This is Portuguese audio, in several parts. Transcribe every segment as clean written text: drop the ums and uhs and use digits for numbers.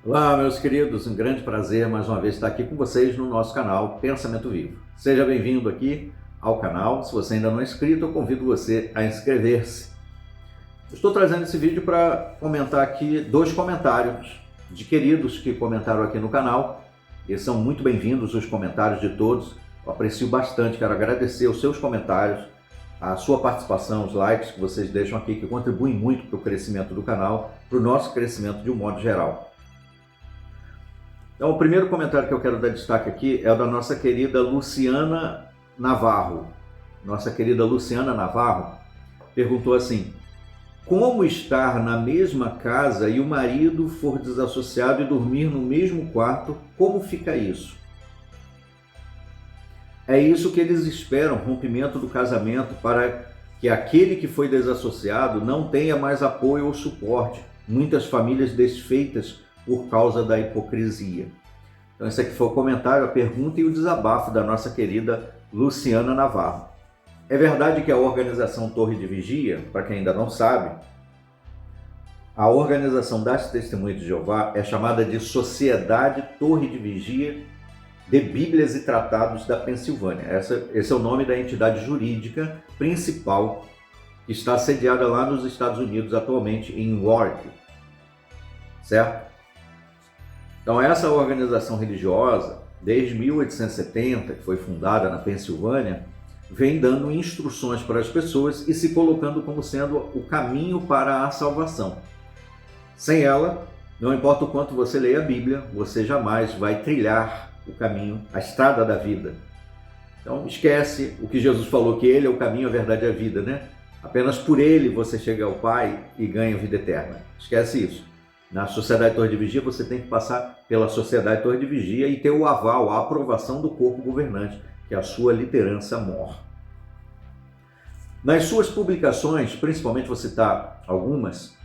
Olá, meus queridos, um grande prazer mais uma vez estar aqui com vocês no nosso canal Pensamento Vivo. Seja bem-vindo aqui ao canal. Se você ainda não é inscrito, eu convido você a inscrever-se. Estou trazendo esse vídeo para comentar aqui dois comentários de queridos que comentaram aqui no canal. E são muito bem-vindos os comentários de todos. Eu aprecio bastante, quero agradecer os seus comentários, a sua participação, os likes que vocês deixam aqui, que contribuem muito para o crescimento do canal, para o nosso crescimento de um modo geral. Então, o primeiro comentário que eu quero dar destaque aqui é o da nossa querida Luciana Navarro. Nossa querida Luciana Navarro perguntou assim: como estar na mesma casa e o marido for desassociado e dormir no mesmo quarto, como fica isso? É isso que eles esperam, rompimento do casamento, para que aquele que foi desassociado não tenha mais apoio ou suporte. Muitas famílias desfeitas por causa da hipocrisia. Então esse aqui foi o comentário, a pergunta e o desabafo da nossa querida Luciana Navarro. É verdade que a organização Torre de Vigia, para quem ainda não sabe, a organização das Testemunhas de Jeová é chamada de Sociedade Torre de Vigia de Bíblias e Tratados da Pensilvânia. Esse é o nome da entidade jurídica principal que está sediada lá nos Estados Unidos atualmente, em Warwick, certo? Então essa organização religiosa, desde 1870, que foi fundada na Pensilvânia, vem dando instruções para as pessoas e se colocando como sendo o caminho para a salvação. Sem ela, não importa o quanto você leia a Bíblia, você jamais vai trilhar o caminho, a estrada da vida. Então esquece o que Jesus falou, que Ele é o caminho, a verdade e a vida, né? Apenas por Ele você chega ao Pai e ganha a vida eterna. Esquece isso. Na Sociedade Torre de Vigia, você tem que passar pela Sociedade Torre de Vigia e ter o aval, a aprovação do corpo governante, que é a sua liderança mor. Nas suas publicações, principalmente vou citar algumas,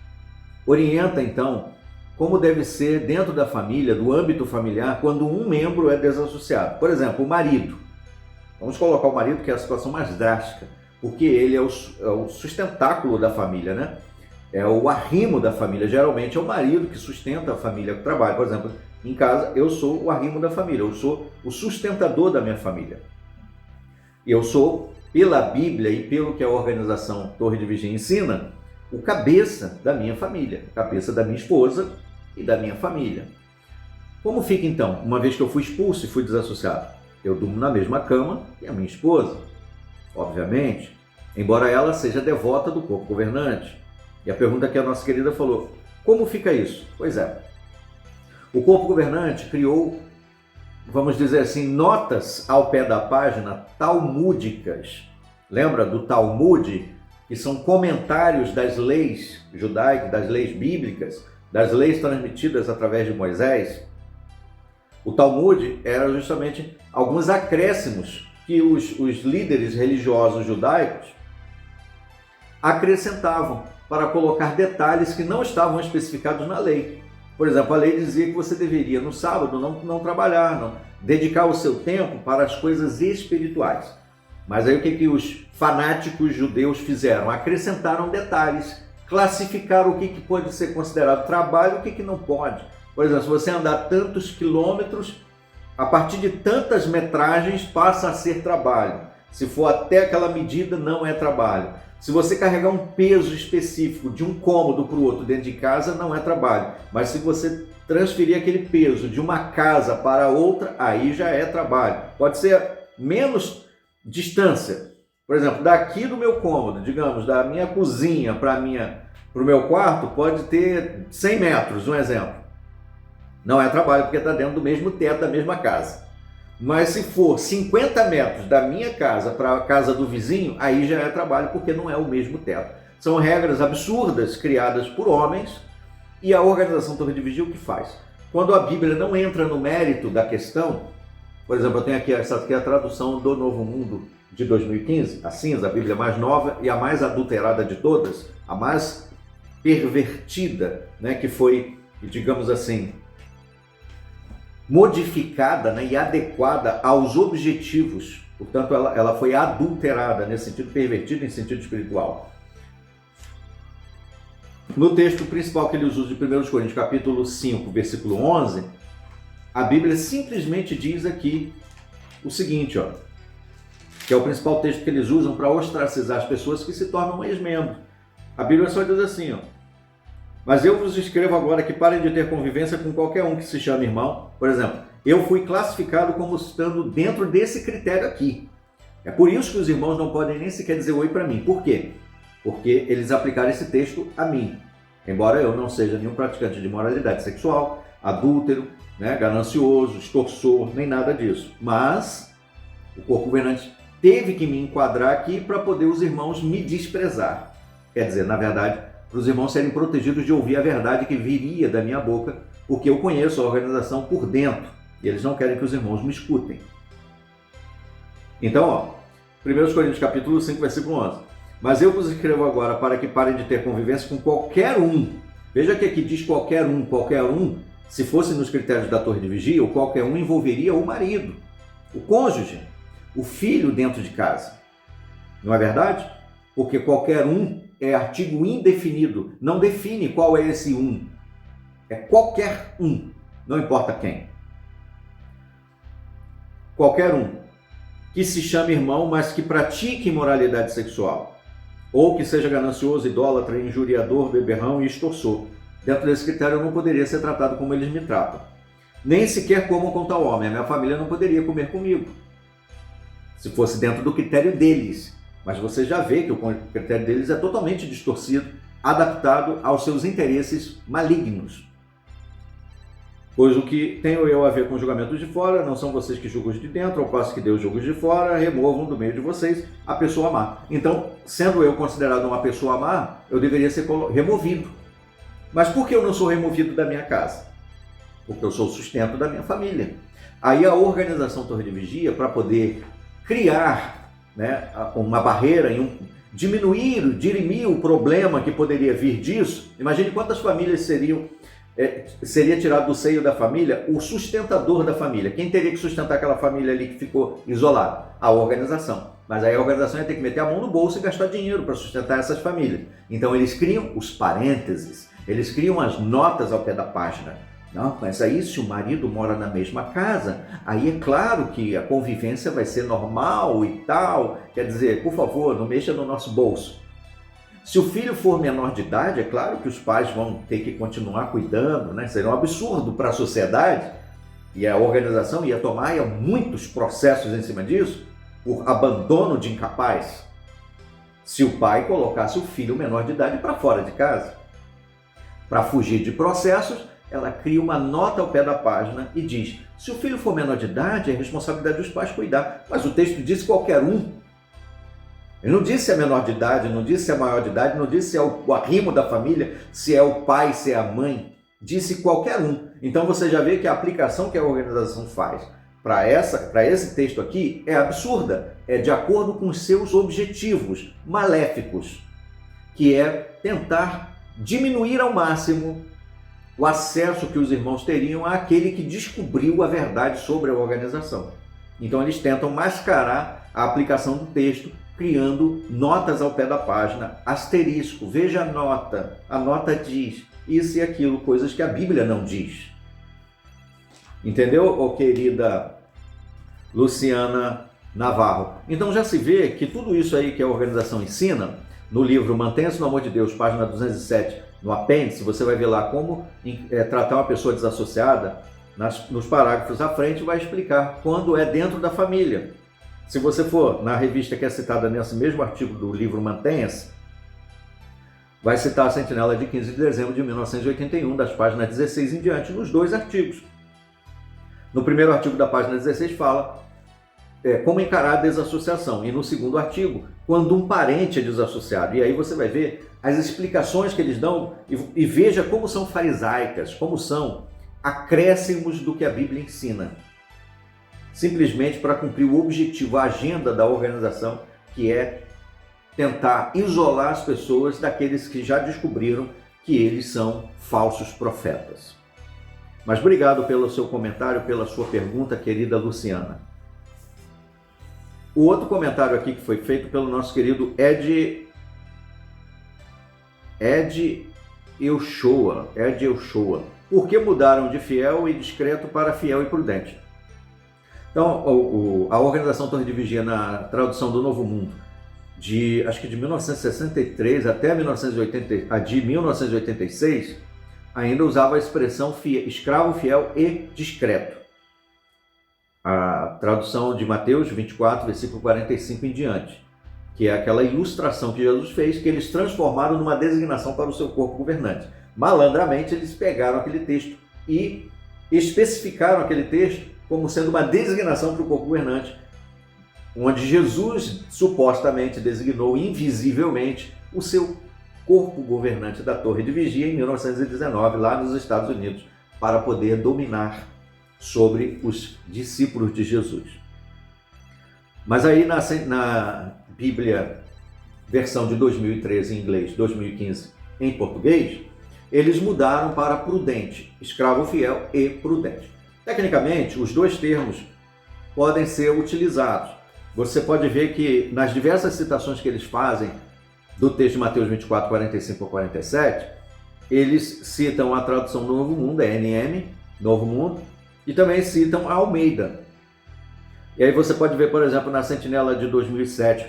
orienta então como deve ser dentro da família, do âmbito familiar, quando um membro é desassociado. Por exemplo, o marido. Vamos colocar o marido, que é a situação mais drástica, porque ele é o sustentáculo da família, né? É o arrimo da família, geralmente é o marido que sustenta a família com o trabalho. Por exemplo, em casa eu sou o arrimo da família, eu sou o sustentador da minha família. Eu sou, pela Bíblia e pelo que a organização Torre de Vigia ensina, o cabeça da minha família, o cabeça da minha esposa e da minha família. Como fica então, uma vez que eu fui expulso e fui desassociado? Eu durmo na mesma cama que a minha esposa, obviamente, embora ela seja devota do corpo governante. E a pergunta que a nossa querida falou: como fica isso? Pois é, o corpo governante criou, vamos dizer assim, notas ao pé da página talmúdicas. Lembra do Talmud, que são comentários das leis judaicas, das leis bíblicas, das leis transmitidas através de Moisés? O Talmud era justamente alguns acréscimos que os líderes religiosos judaicos acrescentavam para colocar detalhes que não estavam especificados na lei. Por exemplo, a lei dizia que você deveria, no sábado, não trabalhar, não dedicar o seu tempo para as coisas espirituais. Mas aí o que os fanáticos judeus fizeram? Acrescentaram detalhes, classificaram o que pode ser considerado trabalho e o que não pode. Por exemplo, se você andar tantos quilômetros, a partir de tantas metragens passa a ser trabalho. Se for até aquela medida, não é trabalho. Se você carregar um peso específico de um cômodo para o outro dentro de casa, não é trabalho. Mas se você transferir aquele peso de uma casa para outra, aí já é trabalho. Pode ser menos distância. Por exemplo, daqui do meu cômodo, digamos, da minha cozinha para o meu quarto, pode ter 100 metros, um exemplo. Não é trabalho porque está dentro do mesmo teto da mesma casa. Mas se for 50 metros da minha casa para a casa do vizinho, aí já é trabalho porque não é o mesmo teto. São regras absurdas criadas por homens e a organização Torre de Vigia o que faz? Quando a Bíblia não entra no mérito da questão, por exemplo, eu tenho aqui essa aqui é a tradução do Novo Mundo de 2015, a cinza, a Bíblia mais nova e a mais adulterada de todas, a mais pervertida, né, que foi, digamos assim, modificada, né, e adequada aos objetivos. Portanto, ela foi adulterada nesse sentido, pervertida em sentido espiritual. No texto principal que eles usam de 1 Coríntios, capítulo 5, versículo 11, a Bíblia simplesmente diz aqui o seguinte, ó, que é o principal texto que eles usam para ostracizar as pessoas que se tornam ex-membros. A Bíblia só diz assim, ó: mas eu vos escrevo agora que parem de ter convivência com qualquer um que se chame irmão. Por exemplo, eu fui classificado como estando dentro desse critério aqui. É por isso que os irmãos não podem nem sequer dizer oi para mim. Por quê? Porque eles aplicaram esse texto a mim. Embora eu não seja nenhum praticante de imoralidade sexual, adúltero, ganancioso, extorsor, nem nada disso. Mas o corpo governante teve que me enquadrar aqui para poder os irmãos me desprezar. Quer dizer, na verdade, para os irmãos serem protegidos de ouvir a verdade que viria da minha boca, porque eu conheço a organização por dentro e eles não querem que os irmãos me escutem. Então, ó, 1 Coríntios capítulo 5, versículo 11. Mas eu vos escrevo agora para que parem de ter convivência com qualquer um. Veja que aqui diz qualquer um. Se fosse nos critérios da torre de vigia, o qualquer um envolveria o marido, o cônjuge, o filho dentro de casa. Não é verdade? Porque qualquer um é artigo indefinido, não define qual é esse um. É qualquer um, não importa quem. Qualquer um que se chame irmão, mas que pratique imoralidade sexual, ou que seja ganancioso, idólatra, injuriador, beberrão e extorsor. Dentro desse critério eu não poderia ser tratado como eles me tratam. Nem sequer como com tal homem. A minha família não poderia comer comigo, se fosse dentro do critério deles. Mas você já vê que o critério deles é totalmente distorcido, adaptado aos seus interesses malignos. Pois o que tenho eu a ver com julgamentos de fora, não são vocês que julgam os de dentro, ao passo que Deus julga os de fora, removam do meio de vocês a pessoa má. Então, sendo eu considerado uma pessoa má, eu deveria ser removido. Mas por que eu não sou removido da minha casa? Porque eu sou o sustento da minha família. Aí a organização Torre de Vigia, para poder criar uma barreira, dirimir o problema que poderia vir disso. Imagine quantas famílias seria tirado do seio da família o sustentador da família. Quem teria que sustentar aquela família ali que ficou isolada? A organização. Mas aí a organização ia ter que meter a mão no bolso e gastar dinheiro para sustentar essas famílias. Então eles criam os parênteses, eles criam as notas ao pé da página. Não, mas aí se o marido mora na mesma casa, aí é claro que a convivência vai ser normal e tal. Quer dizer, por favor, não mexa no nosso bolso. Se o filho for menor de idade, é claro que os pais vão ter que continuar cuidando, Seria um absurdo para a sociedade, e a organização ia tomar muitos processos em cima disso, por abandono de incapaz, se o pai colocasse o filho menor de idade para fora de casa. Para fugir de processos, ela cria uma nota ao pé da página e diz: se o filho for menor de idade, é responsabilidade dos pais cuidar. Mas o texto diz qualquer um. Ele não disse se é menor de idade, não disse se é maior de idade, não disse se é o arrimo da família, se é o pai, se é a mãe. Disse qualquer um. Então você já vê que a aplicação que a organização faz para esse texto aqui é absurda. É de acordo com os seus objetivos maléficos, que é tentar diminuir ao máximo o acesso que os irmãos teriam àquele que descobriu a verdade sobre a organização. Então eles tentam mascarar a aplicação do texto, criando notas ao pé da página, asterisco, veja a nota diz isso e aquilo, coisas que a Bíblia não diz. Entendeu, querida Luciana Navarro? Então já se vê que tudo isso aí que a organização ensina, no livro Mantenha-se no Amor de Deus, página 207, no apêndice, você vai ver lá como tratar uma pessoa desassociada. Nos parágrafos à frente vai explicar quando é dentro da família. Se você for na revista que é citada nesse mesmo artigo do livro Mantenha-se, vai citar a Sentinela de 15 de dezembro de 1981, das páginas 16 em diante, nos dois artigos. No primeiro artigo da página 16 fala como encarar a desassociação, e no segundo artigo, quando um parente é desassociado. E aí você vai ver as explicações que eles dão e veja como são farisaicas, como são acréscimos do que a Bíblia ensina. Simplesmente para cumprir o objetivo, a agenda da organização, que é tentar isolar as pessoas daqueles que já descobriram que eles são falsos profetas. Mas obrigado pelo seu comentário, pela sua pergunta, querida Luciana. O outro comentário aqui que foi feito pelo nosso querido Ed Euchoa, Ed Euchoa. Por que mudaram de fiel e discreto para fiel e prudente? Então, a Organização Torre de Vigia, na tradução do Novo Mundo, acho que de 1963 até 1986, ainda usava a expressão escravo, fiel e discreto. A tradução de Mateus 24, versículo 45 em diante, que é aquela ilustração que Jesus fez, que eles transformaram numa designação para o seu corpo governante. Malandramente, eles pegaram aquele texto e especificaram aquele texto como sendo uma designação para o corpo governante, onde Jesus supostamente designou invisivelmente o seu corpo governante da Torre de Vigia em 1919, lá nos Estados Unidos, para poder dominar sobre os discípulos de Jesus. Mas aí na Bíblia, versão de 2013 em inglês, 2015 em português, eles mudaram para prudente, escravo fiel e prudente. Tecnicamente, os dois termos podem ser utilizados. Você pode ver que nas diversas citações que eles fazem do texto de Mateus 24, 45 a 47, eles citam a tradução do Novo Mundo, NM, Novo Mundo, e também citam a Almeida. E aí você pode ver, por exemplo, na Sentinela de 2007,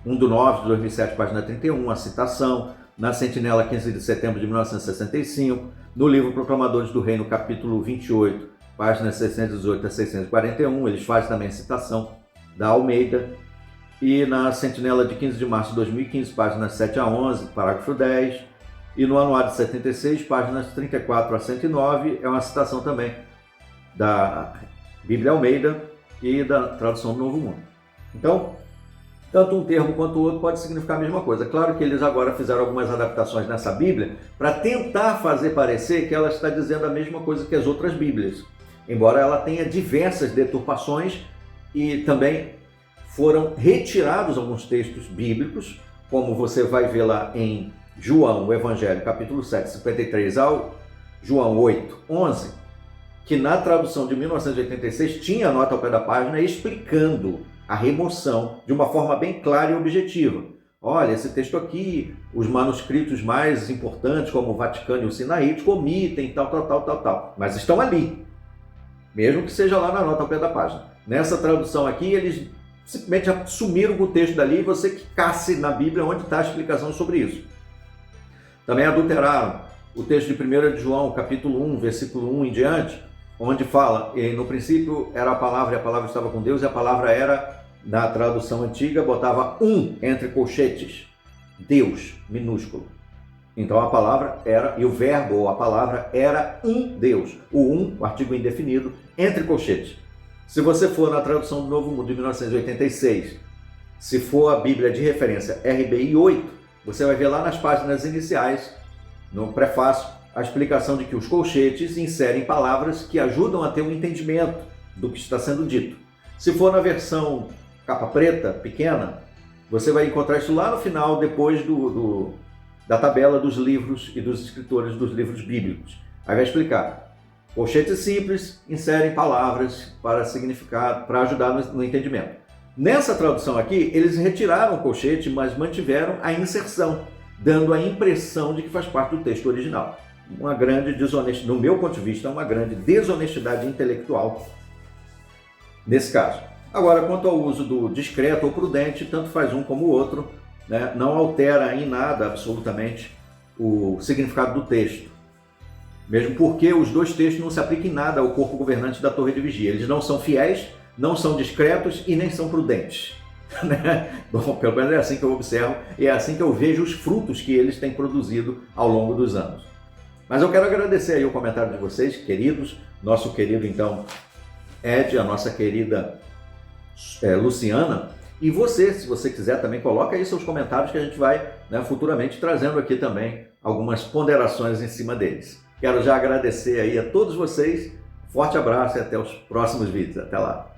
1/9 de 2007, página 31, a citação, na Sentinela 15 de setembro de 1965, no livro Proclamadores do Reino, capítulo 28, páginas 618 a 641, eles fazem também a citação da Almeida, e na Sentinela de 15 de março de 2015, páginas 7 a 11, parágrafo 10, e no Anuário de 76, páginas 34 a 109, é uma citação também da Bíblia Almeida e da tradução do Novo Mundo. Então, tanto um termo quanto o outro pode significar a mesma coisa. Claro que eles agora fizeram algumas adaptações nessa Bíblia para tentar fazer parecer que ela está dizendo a mesma coisa que as outras Bíblias, embora ela tenha diversas deturpações, e também foram retirados alguns textos bíblicos, como você vai ver lá em João, o Evangelho, capítulo 7, 53 ao João 8, 11, que na tradução de 1986 tinha nota ao pé da página explicando a remoção de uma forma bem clara e objetiva. Olha, esse texto aqui, os manuscritos mais importantes, como o Vaticano e o Sinaítico, omitem tal, mas estão ali, mesmo que seja lá na nota ao pé da página. Nessa tradução aqui, eles simplesmente sumiram o texto dali e você que casse na Bíblia onde está a explicação sobre isso. Também adulteraram o texto de 1 de João, capítulo 1, versículo 1 em diante, onde fala, no princípio era a palavra, e a palavra estava com Deus, e a palavra era, na tradução antiga, botava entre colchetes, Deus, minúsculo. Então a palavra era, e o verbo ou a palavra era Deus. O artigo indefinido, entre colchetes. Se você for na tradução do Novo Mundo de 1986, se for a Bíblia de referência RBI 8, você vai ver lá nas páginas iniciais, no prefácio, a explicação de que os colchetes inserem palavras que ajudam a ter um entendimento do que está sendo dito. Se for na versão capa preta, pequena, você vai encontrar isso lá no final, depois da tabela dos livros e dos escritores dos livros bíblicos. Aí vai explicar. Colchetes simples inserem palavras para significado, para ajudar no entendimento. Nessa tradução aqui, eles retiraram o colchete, mas mantiveram a inserção, dando a impressão de que faz parte do texto original. Uma grande desonestidade, no meu ponto de vista, uma grande desonestidade intelectual nesse caso. Agora, quanto ao uso do discreto ou prudente, tanto faz um como o outro, né? Não altera em nada absolutamente o significado do texto. Mesmo porque os dois textos não se aplicam em nada ao corpo governante da Torre de Vigia. Eles não são fiéis, não são discretos e nem são prudentes. Bom, pelo menos é assim que eu observo e é assim que eu vejo os frutos que eles têm produzido ao longo dos anos. Mas eu quero agradecer aí o comentário de vocês, queridos, nosso querido, então, Ed, a nossa querida Luciana, e você, se você quiser também, coloca aí seus comentários que a gente vai, né, futuramente trazendo aqui também algumas ponderações em cima deles. Quero já agradecer aí a todos vocês, forte abraço e até os próximos vídeos. Até lá!